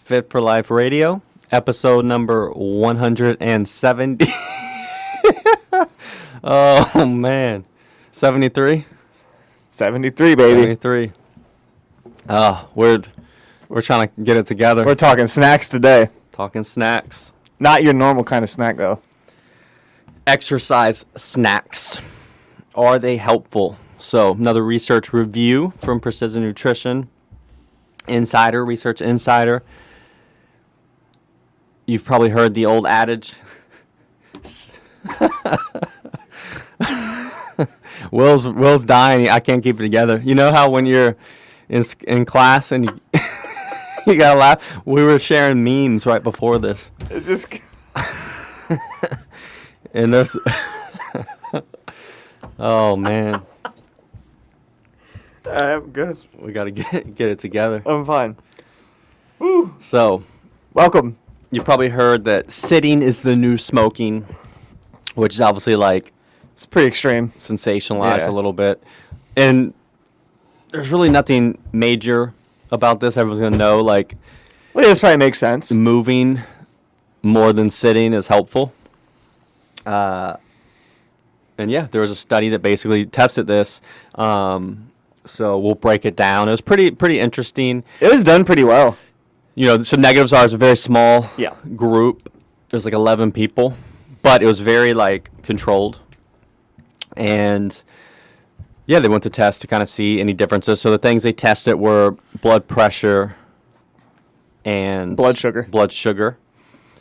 Fit for Life Radio, episode number 170. Oh, man. 73? 73, baby. 73. We're trying to get it together. We're talking snacks today. Talking snacks. Not your normal kind of snack, though. Exercise snacks. Are they helpful? So, another research review from Precision Nutrition Insider, Research Insider. You've probably heard the old adage. Will's dying. I can't keep it together. You know how when you're in class and you gotta laugh? We were sharing memes right before this. It just... And there's... Oh, man. I'm good. We gotta get it together. I'm fine. Woo. So, welcome. You probably heard that sitting is the new smoking, which is obviously like... It's pretty extreme. Sensationalized a little bit. And there's really nothing major about this. Everyone's going to know, like... Well, this probably makes sense. Moving more than sitting is helpful. And yeah, there was a study that basically tested this. So we'll break it down. It was pretty interesting. It was done pretty well. You know, some negatives are it's a very small group. There's like 11 people, but it was very like controlled. And yeah, they went to test to kind of see any differences. So the things they tested were blood pressure and blood sugar.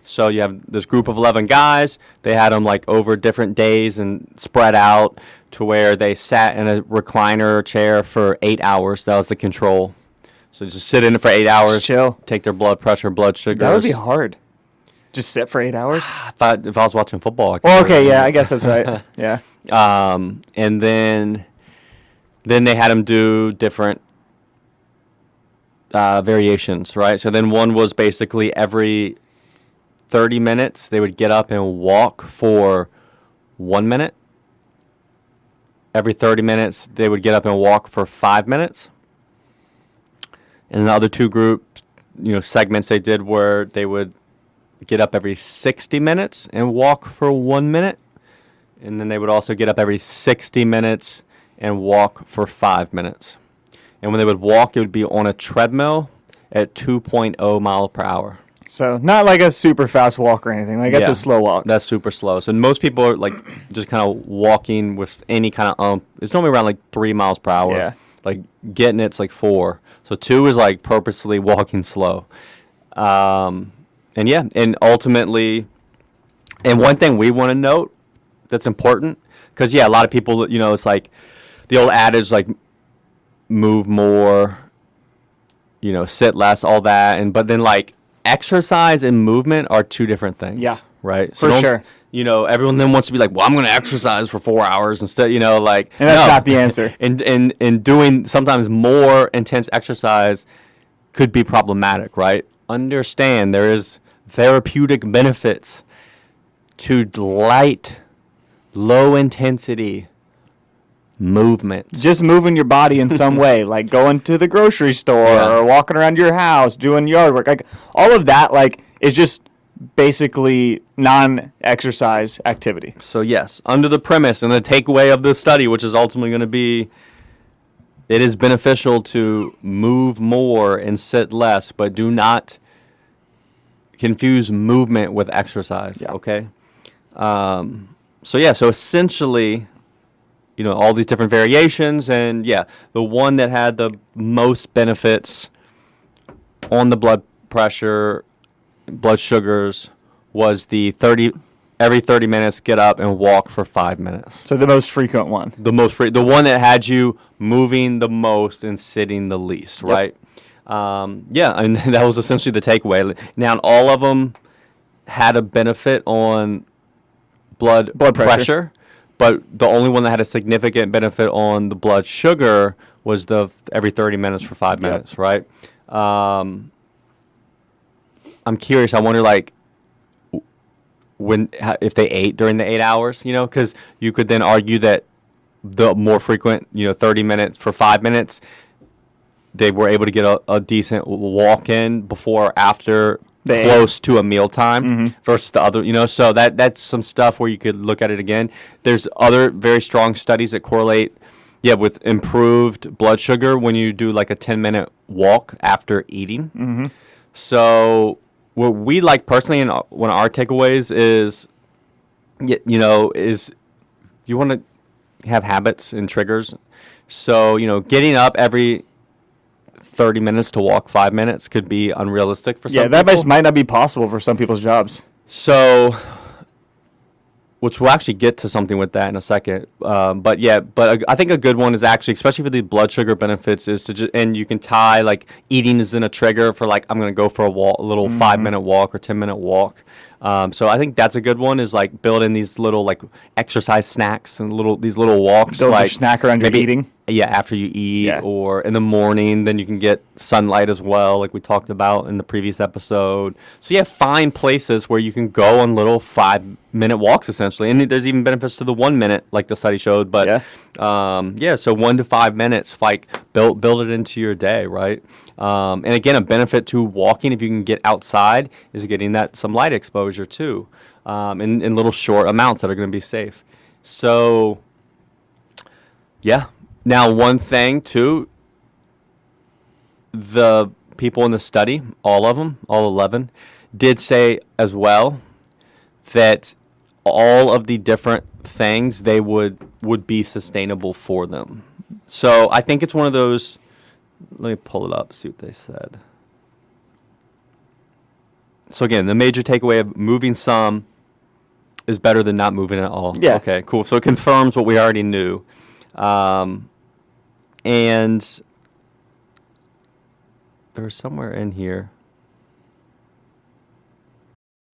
So you have this group of 11 guys. They had them like over different days and spread out to where they sat in a recliner chair for 8 hours. That was the control. So just sit in it for 8 hours. Just chill. Take their blood pressure, blood sugars. That would be hard. Just sit for 8 hours? I thought if I was watching football, I could. Well, okay, yeah, I guess that's right. Yeah. And then they had them do different variations, right? So then one was basically every 30 minutes they would get up and walk for 1 minute. Every 30 minutes they would get up and walk for 5 minutes. And the other two segments they did where they would get up every 60 minutes and walk for 1 minute. And then they would also get up every 60 minutes and walk for 5 minutes. And when they would walk, it would be on a treadmill at 2.0 miles per hour. So not like a super fast walk or anything. Like that's a slow walk. That's super slow. So most people are like just kind of walking with any kind of it's normally around like 3 miles per hour. Yeah. Like getting it's like 4. So 2 is like purposely walking slow. And ultimately, and one thing we want to note that's important, because a lot of people, it's like the old adage, like move more, sit less, all that, but then like exercise and movement are two different things. Yeah, right. So for sure. Everyone then wants to be like, well, I'm going to exercise for 4 hours instead. And that's not the answer. and doing sometimes more intense exercise could be problematic, right? Understand there is therapeutic benefits to light, low-intensity movement. Just moving your body in some way, like going to the grocery store or walking around your house, doing yard work. Like all of that, like is just basically non-exercise activity. So yes, under the premise and the takeaway of the study, which is ultimately going to be, it is beneficial to move more and sit less, but do not confuse movement with exercise. Yeah. Okay. So essentially, all these different variations, and the one that had the most benefits on the blood pressure, blood sugars, was the every 30 minutes get up and walk for 5 minutes. So the most frequent one. The one that had you moving the most and sitting the least, right? And that was essentially the takeaway. Now, all of them had a benefit on blood pressure, but the only one that had a significant benefit on the blood sugar was the every 30 minutes for 5 minutes, right? I'm curious. I wonder, like, if they ate during the 8 hours, because you could then argue that the more frequent, 30 minutes for 5 minutes, they were able to get a decent walk in before or after They close to a mealtime versus the other, so that's some stuff where you could look at it again. There's other very strong studies that correlate, with improved blood sugar when you do like a 10-minute walk after eating. So what we like personally, and one of our takeaways is, is you want to have habits and triggers. So, getting up every 30 minutes to walk 5 minutes could be unrealistic for some that people. might not be possible for some people's jobs. So, which we'll actually get to something with that in a second. But I think a good one is actually, especially for the blood sugar benefits, is to just, and you can tie like eating is in a trigger for like, I'm going to go for a little 5-minute walk or 10-minute walk. So I think that's a good one, is like build in these little like exercise snacks and these little walks. Build your like snack around your eating. Yeah, after you eat, Yeah. or in the morning, then you can get sunlight as well, like we talked about in the previous episode. So find places where you can go on little 5-minute walks essentially, and there's even benefits to the 1 minute, like the study showed. But so 1 to 5 minutes, like build it into your day, right? And again, a benefit to walking, if you can get outside, is getting that some light exposure too, in little short amounts that are going to be safe. So Now, one thing, too, the people in the study, all of them, all 11, did say as well that all of the different things they would be sustainable for them. So I think it's one of those, let me pull it up, see what they said. So again, the major takeaway of moving some is better than not moving at all. Yeah. Okay, cool. So it confirms what we already knew. And there was somewhere in here.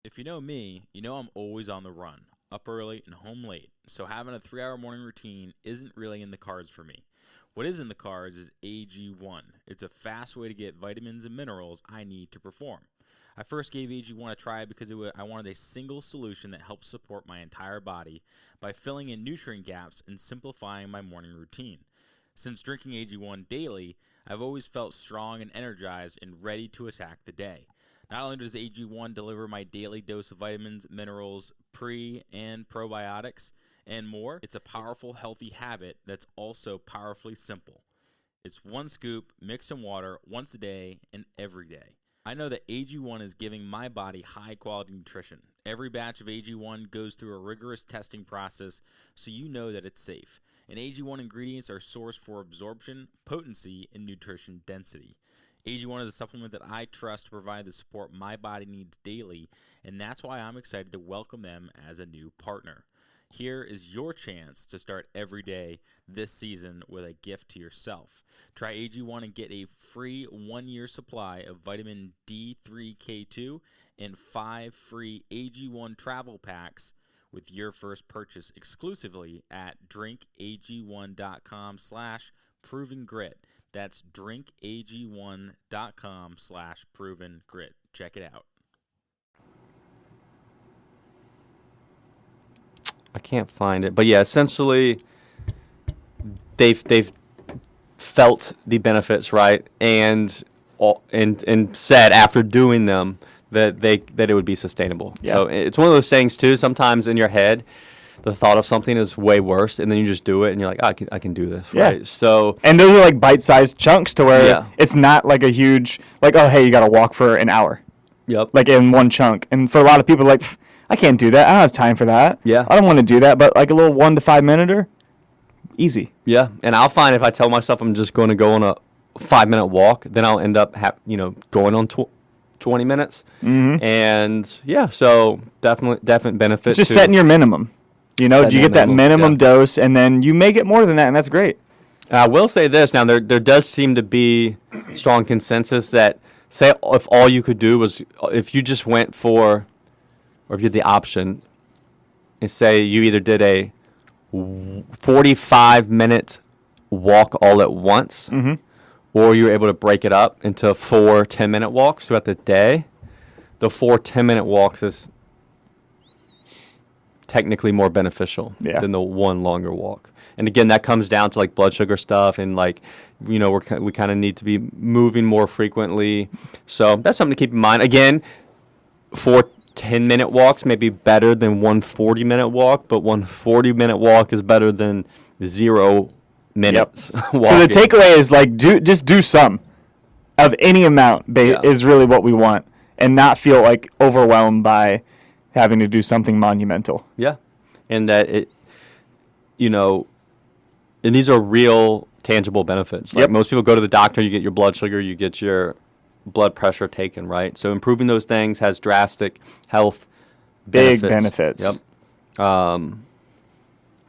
If you know me, you know I'm always on the run, up early and home late, so having a 3-hour morning routine isn't really in the cards for me. What is in the cards is AG1. It's a fast way to get vitamins and minerals I need to perform. I first gave AG1 a try because I wanted a single solution that helps support my entire body by filling in nutrient gaps and simplifying my morning routine. Since drinking AG1 daily, I've always felt strong and energized and ready to attack the day. Not only does AG1 deliver my daily dose of vitamins, minerals, pre- and probiotics, and more, it's a powerful, healthy habit that's also powerfully simple. It's 1 scoop mixed in water once a day and every day. I know that AG1 is giving my body high-quality nutrition. Every batch of AG1 goes through a rigorous testing process, so you know that it's safe. And AG1 ingredients are sourced for absorption, potency, and nutrition density. AG1 is a supplement that I trust to provide the support my body needs daily, and that's why I'm excited to welcome them as a new partner. Here is your chance to start every day this season with a gift to yourself. Try AG1 and get a free 1-year supply of vitamin D3K2 and 5 free AG1 travel packs with your first purchase exclusively at drinkag1.com/provengrit. That's drinkag1.com/provengrit. Check it out. I can't find it, but essentially, they've felt the benefits, right, and said after doing them that it would be sustainable. Yeah. So it's one of those things too. Sometimes in your head, the thought of something is way worse, and then you just do it, and you're like, oh, I can do this, right? Yeah. So And those are like bite-sized chunks to where it's not like a huge, like, oh, hey, you got to walk for an hour, like in one chunk. And for a lot of people, like, I can't do that. I don't have time for that. Yeah. I don't want to do that. But like a little 1 to 5 minute, easy. Yeah, and I'll find if I tell myself I'm just going to go on a 5-minute walk, then I'll end up going on 20 minutes. Mm-hmm. And so definite benefit. Just to setting your minimum. You Setting get your that minimum, minimum dose, and then you may get more than that, and that's great. I will say this. Now, there does seem to be strong consensus that, say, if all you could do was, if you just went for, or if you had the option, and say you either did a 45-minute walk all at once, or you were able to break it up into 4 10-minute walks throughout the day, the 4 10-minute walks is technically more beneficial Yeah. than the one longer walk. And again, that comes down to like blood sugar stuff and like, we kind of need to be moving more frequently. So that's something to keep in mind. Again, 4 10-minute walks may be better than one 40-minute walk, but one 40-minute walk is better than 0 minutes walking. So the takeaway is like just do some of any amount is really what we want, and not feel like overwhelmed by having to do something monumental. Yeah, and that it, and these are real tangible benefits. Like Yep. most people go to the doctor, you get your blood sugar, you get your blood pressure taken, right? So improving those things has drastic health Big benefits. Yep.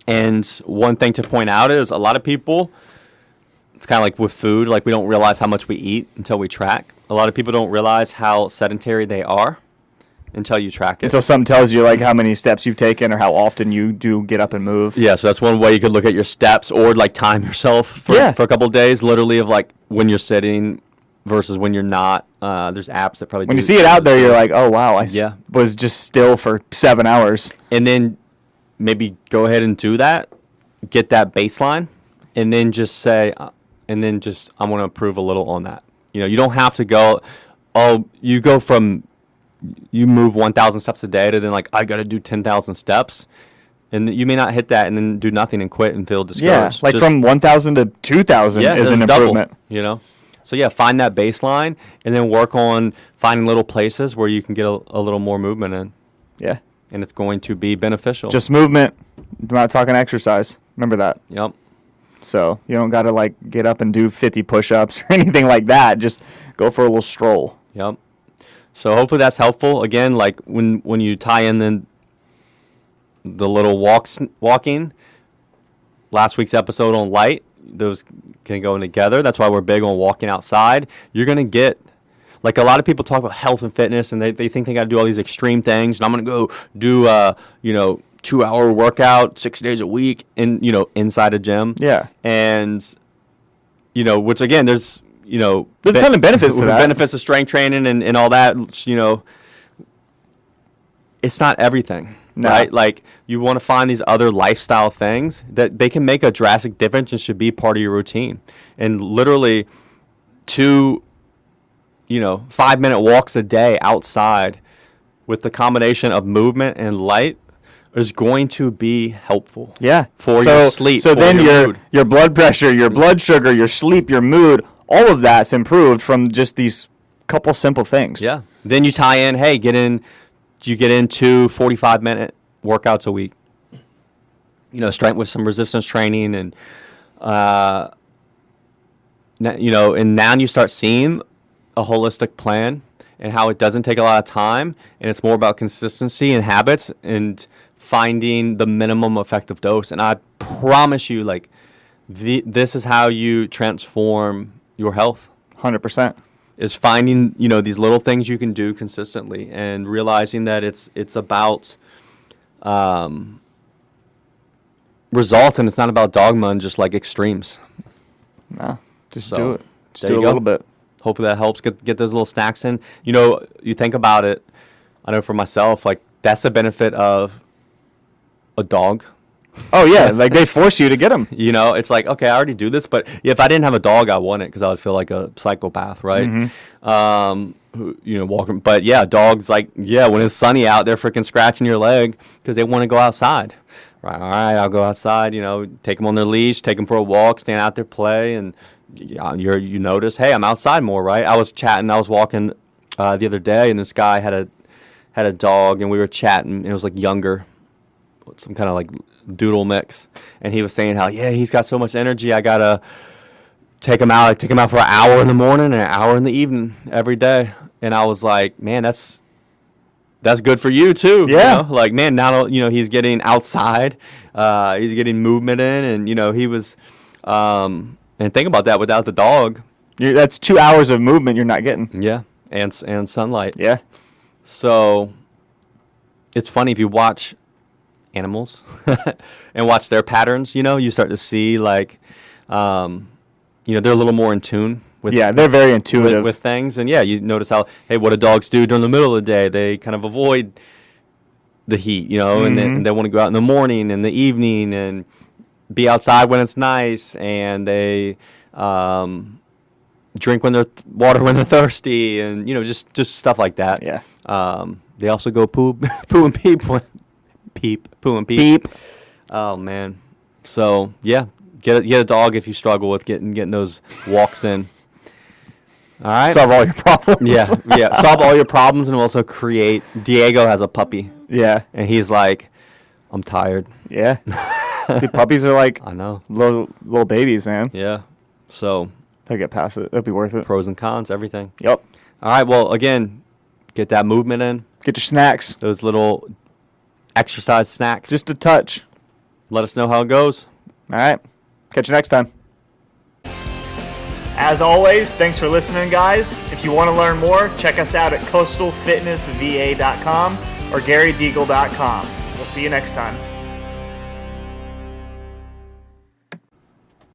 And one thing to point out is a lot of people, it's kind of like with food, like we don't realize how much we eat until we track. A lot of people don't realize how sedentary they are until you track it. Until something tells you like how many steps you've taken or how often you do get up and move. Yeah, so that's one way you could look at your steps or like time yourself for a couple of days, literally of like when you're sitting versus when you're not. There's apps that probably When do you see it out there, you're like, oh, wow, I Yeah. was just still for 7 hours. And then maybe go ahead and do that, get that baseline, and then just say, I want to improve a little on that. You don't have to go, you move 1,000 steps a day to then like, I got to do 10,000 steps. And you may not hit that and then do nothing and quit and feel discouraged. Yeah, like from 1,000 to 2,000 is an improvement. Double, So yeah, find that baseline and then work on finding little places where you can get a little more movement in. Yeah. And it's going to be beneficial. Just movement. We're not talking exercise. Remember that. Yep. So you don't got to like get up and do 50 push-ups or anything like that. Just go for a little stroll. Yep. So hopefully that's helpful. Again, like when you tie in the little walking, last week's episode on light, those can go in together. That's why we're big on walking outside. You're going to get, like a lot of people talk about health and fitness and they think they got to do all these extreme things. And I'm going to go do, 2-hour workout 6 days a week inside a gym. Yeah. And, which again, there's a ton of benefits to that. Benefits of strength training and all that, it's not everything. No. Right? Like you want to find these other lifestyle things that they can make a drastic difference and should be part of your routine. And literally 2 5-minute walks a day outside with the combination of movement and light is going to be helpful. Yeah. For your sleep. So for then your mood. your blood pressure, your blood sugar, your sleep, your mood, all of that's improved from just these couple simple things. Yeah. Then you tie in, hey, you get into 45-minute workouts a week. Strength with some resistance training and and now you start seeing a holistic plan and how it doesn't take a lot of time and it's more about consistency and habits and finding the minimum effective dose. And I promise you, like, this is how you transform your health. 100%. Is finding, these little things you can do consistently and realizing that it's about results and it's not about dogma and just like extremes. No, just So, do it. Just there do you a go. little bit. Hopefully that helps get those little snacks in. You think about it, I know for myself, like that's the benefit of a dog. Oh, yeah. Like they force you to get them. It's like, okay, I already do this, but if I didn't have a dog, I wouldn't because I would feel like a psychopath, right? Walking. But yeah, dogs, like, yeah, when it's sunny out, they're freaking scratching your leg because they want to go outside. Right, all right, I'll go outside, take them on their leash, take them for a walk, stand out there, play, and you notice, hey, I'm outside more, right? I was walking the other day, and this guy had a dog, and we were chatting, and it was like younger, some kind of like doodle mix, and he was saying how, yeah, he's got so much energy, I gotta take him out for an hour in the morning and an hour in the evening every day. And I was like, man, that's good for you too. Yeah. Like, man, now he's getting outside, he's getting movement in, and he was and think about that without the dog. That's 2 hours of movement you're not getting. Yeah. And sunlight. Yeah. So it's funny if you watch animals and watch their patterns, you start to see like they're a little more in tune with They're very intuitive with things. And yeah, you notice how, hey, what do dogs do during the middle of the day? They kind of avoid the heat, and they want to go out in the morning and the evening and be outside when it's nice, and they drink water when they're thirsty, and just stuff like that. Yeah. They also go poo and peep. Beep. Oh man. So yeah, get a dog if you struggle with getting those walks in. All right. Solve all your problems. Yeah. Solve all your problems, and also create. Diego has a puppy, Yeah. and he's like, I'm tired. Yeah. Dude, puppies are like I know. little babies, man. Yeah. So They'll get past it. It'll be worth it. pros and cons, everything. Yep. All right. Well, again, get that movement in. Get your snacks. Those little exercise snacks. Just a touch. let us know how it goes. All right. Catch you next time. As always, thanks for listening, guys. If you want to learn more, check us out at coastalfitnessva.com or garydeagle.com. We'll see you next time.